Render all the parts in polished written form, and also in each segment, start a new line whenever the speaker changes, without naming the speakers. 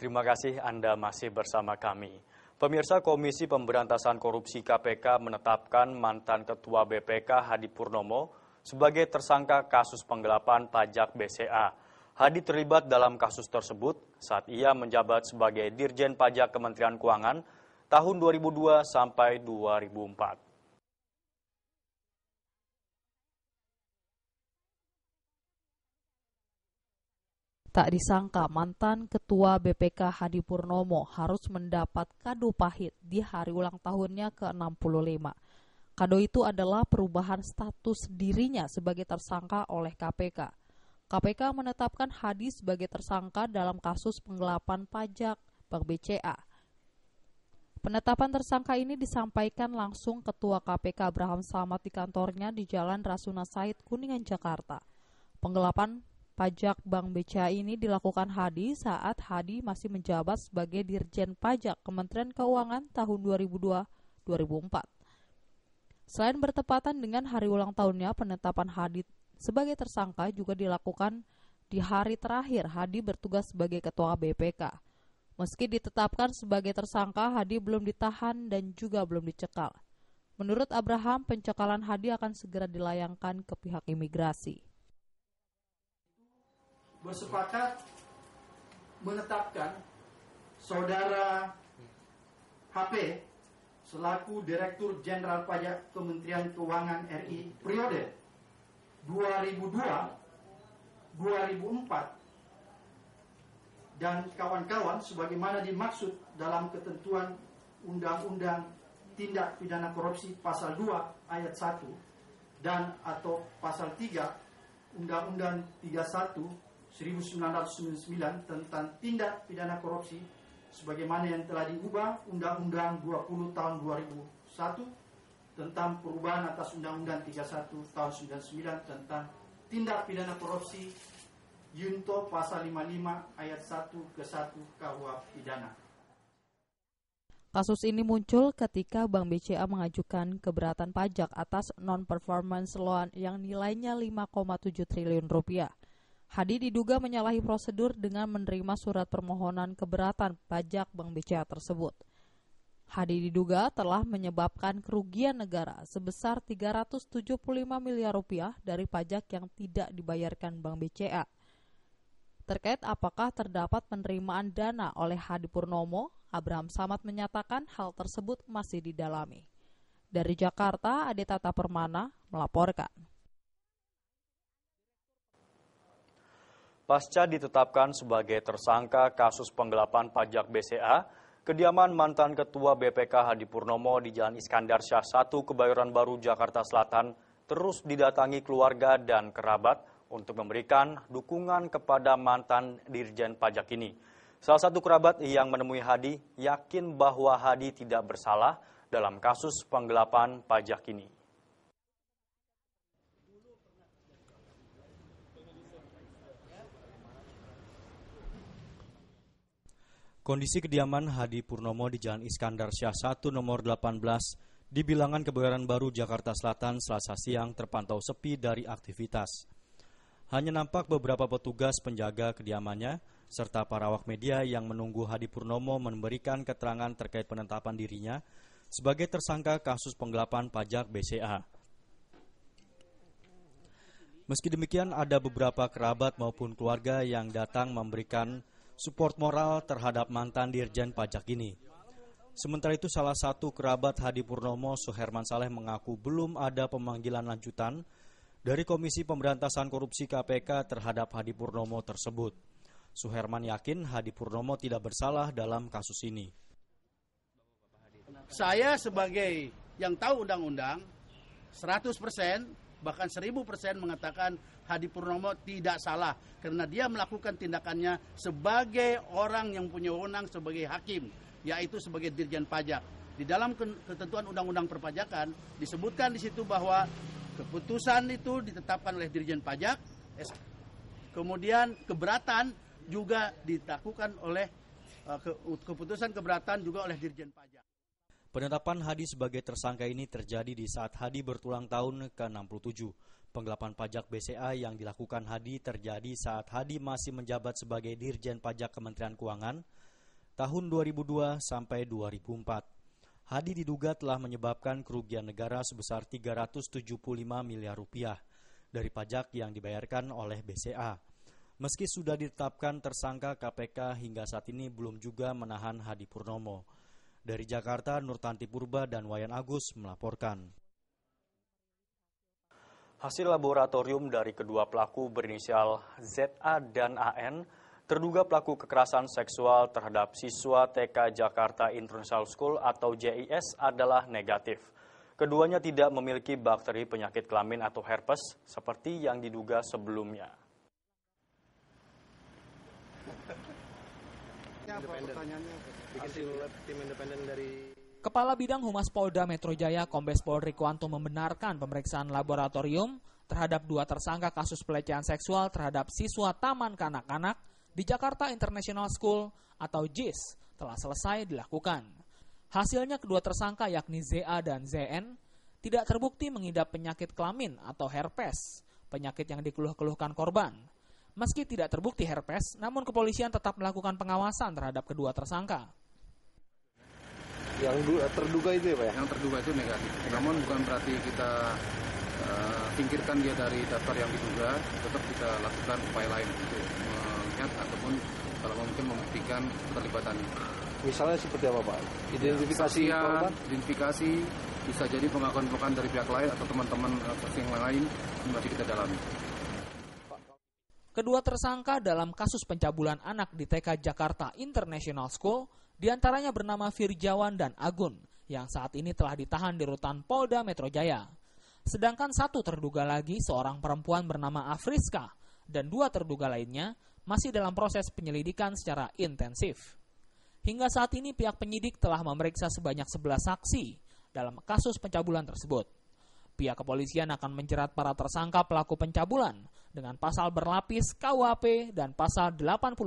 Terima kasih Anda masih bersama kami. Pemirsa, Komisi Pemberantasan Korupsi KPK menetapkan mantan Ketua BPK Hadi Purnomo sebagai tersangka kasus penggelapan pajak BCA. Hadi terlibat dalam kasus tersebut saat ia menjabat sebagai Dirjen Pajak Kementerian Keuangan tahun 2002 sampai 2004.
Tak disangka mantan Ketua BPK Hadi Purnomo harus mendapat kado pahit di hari ulang tahunnya ke-65. Kado itu adalah perubahan status dirinya sebagai tersangka oleh KPK. KPK menetapkan Hadi sebagai tersangka dalam kasus penggelapan pajak Bank BCA. Penetapan tersangka ini disampaikan langsung Ketua KPK Abraham Samad di kantornya di Jalan Rasuna Said, Kuningan, Jakarta. Penggelapan pajak Bank BCA ini dilakukan Hadi saat Hadi masih menjabat sebagai Dirjen Pajak Kementerian Keuangan tahun 2002-2004. Selain bertepatan dengan hari ulang tahunnya, penetapan Hadi sebagai tersangka juga dilakukan di hari terakhir Hadi bertugas sebagai Ketua BPK. Meski ditetapkan sebagai tersangka, Hadi belum ditahan dan juga belum dicekal. Menurut Abraham, pencekalan Hadi akan segera dilayangkan ke pihak imigrasi.
Bersepakat menetapkan saudara HP selaku Direktur Jenderal Pajak Kementerian Keuangan RI periode 2002-2004 dan kawan-kawan sebagaimana dimaksud dalam ketentuan Undang-Undang Tindak Pidana Korupsi Pasal 2 Ayat 1 dan atau Pasal 3 Undang-Undang 31 1999 tentang tindak pidana korupsi sebagaimana yang telah diubah Undang-Undang 20 tahun 2001 tentang perubahan atas Undang-Undang 31 tahun 99 tentang tindak pidana korupsi Junto Pasal 55 ayat 1 ke 1 KUH Pidana.
Kasus ini muncul ketika Bank BCA mengajukan keberatan pajak atas non-performance loan yang nilainya 5,7 triliun rupiah. Hadi diduga menyalahi prosedur dengan menerima surat permohonan keberatan pajak Bank BCA tersebut. Hadi diduga telah menyebabkan kerugian negara sebesar 375 miliar rupiah dari pajak yang tidak dibayarkan Bank BCA. Terkait apakah terdapat penerimaan dana oleh Hadi Purnomo, Abraham Samad menyatakan hal tersebut masih didalami. Dari Jakarta, Ade Tata Permana melaporkan.
Pasca ditetapkan sebagai tersangka kasus penggelapan pajak BCA, kediaman mantan Ketua BPK Hadi Purnomo di Jalan Iskandar Syah 1, Kebayoran Baru, Jakarta Selatan terus didatangi keluarga dan kerabat untuk memberikan dukungan kepada mantan Dirjen Pajak ini. Salah satu kerabat yang menemui Hadi yakin bahwa Hadi tidak bersalah dalam kasus penggelapan pajak ini. Kondisi kediaman Hadi Purnomo di Jalan Iskandar Syah 1 nomor 18 di Bilangan Kebayoran Baru, Jakarta Selatan Selasa siang terpantau sepi dari aktivitas. Hanya nampak beberapa petugas penjaga kediamannya serta para awak media yang menunggu Hadi Purnomo memberikan keterangan terkait penetapan dirinya sebagai tersangka kasus penggelapan pajak BCA. Meski demikian, ada beberapa kerabat maupun keluarga yang datang memberikan support moral terhadap mantan Dirjen Pajak ini. Sementara itu, salah satu kerabat Hadi Purnomo, Suherman Saleh, mengaku belum ada pemanggilan lanjutan dari Komisi Pemberantasan Korupsi KPK terhadap Hadi Purnomo tersebut. Suherman yakin Hadi Purnomo tidak bersalah dalam kasus ini.
Saya sebagai yang tahu undang-undang 100%, bahkan 1000% mengatakan Hadi Purnomo tidak salah karena dia melakukan tindakannya sebagai orang yang punya wewenang sebagai hakim, yaitu sebagai Dirjen Pajak. Di dalam ketentuan Undang-Undang Perpajakan disebutkan di situ bahwa keputusan itu ditetapkan oleh Dirjen Pajak, kemudian keberatan juga dilakukan oleh keputusan keberatan juga oleh Dirjen Pajak.
Penetapan Hadi sebagai tersangka ini terjadi di saat Hadi berulang tahun ke-67. Penggelapan pajak BCA yang dilakukan Hadi terjadi saat Hadi masih menjabat sebagai Dirjen Pajak Kementerian Keuangan tahun 2002 sampai 2004. Hadi diduga telah menyebabkan kerugian negara sebesar 375 miliar rupiah dari pajak yang dibayarkan oleh BCA. Meski sudah ditetapkan tersangka, KPK hingga saat ini belum juga menahan Hadi Purnomo. Dari Jakarta, Nurtanti Purba dan Wayan Agus melaporkan. Hasil laboratorium dari kedua pelaku berinisial ZA dan AN, terduga pelaku kekerasan seksual terhadap siswa TK Jakarta International School atau JIS adalah negatif. Keduanya tidak memiliki bakteri penyakit kelamin atau herpes seperti yang diduga sebelumnya.
Kepala Bidang Humas Polda Metro Jaya Kombes Pol Rikwanto membenarkan pemeriksaan laboratorium terhadap dua tersangka kasus pelecehan seksual terhadap siswa Taman Kanak-Kanak di Jakarta International School atau JIS telah selesai dilakukan. Hasilnya kedua tersangka yakni ZA dan ZN tidak terbukti mengidap penyakit kelamin atau herpes, penyakit yang dikeluh-keluhkan korban. Meski tidak terbukti herpes, namun kepolisian tetap melakukan pengawasan terhadap kedua tersangka.
Yang terduga itu ya Pak ya?
Yang terduga itu negatif. Namun bukan berarti kita singkirkan dia dari daftar yang diduga, tetap kita lakukan upaya lain untuk melihat ataupun kalau mungkin membuktikan keterlibatannya.
Misalnya seperti apa Pak? Identifikasi korban?
Identifikasi, bisa jadi pengakuan-pengakuan dari pihak lain atau teman-teman yang lain masih kita dalami.
Kedua tersangka dalam kasus pencabulan anak di TK Jakarta International School diantaranya bernama Firjawan dan Agun yang saat ini telah ditahan di rutan Polda Metro Jaya. Sedangkan satu terduga lagi seorang perempuan bernama Afriska dan dua terduga lainnya masih dalam proses penyelidikan secara intensif. Hingga saat ini pihak penyidik telah memeriksa sebanyak 11 saksi dalam kasus pencabulan tersebut. Pihak kepolisian akan menjerat para tersangka pelaku pencabulan dengan pasal berlapis KUHP dan pasal 82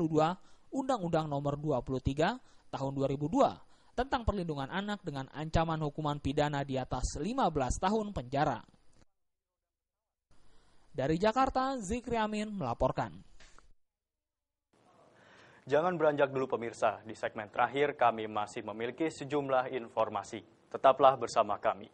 Undang-Undang Nomor 23 Tahun 2002 tentang perlindungan anak dengan ancaman hukuman pidana di atas 15 tahun penjara. Dari Jakarta, Zikri Amin melaporkan.
Jangan beranjak dulu pemirsa, di segmen terakhir kami masih memiliki sejumlah informasi. Tetaplah bersama kami.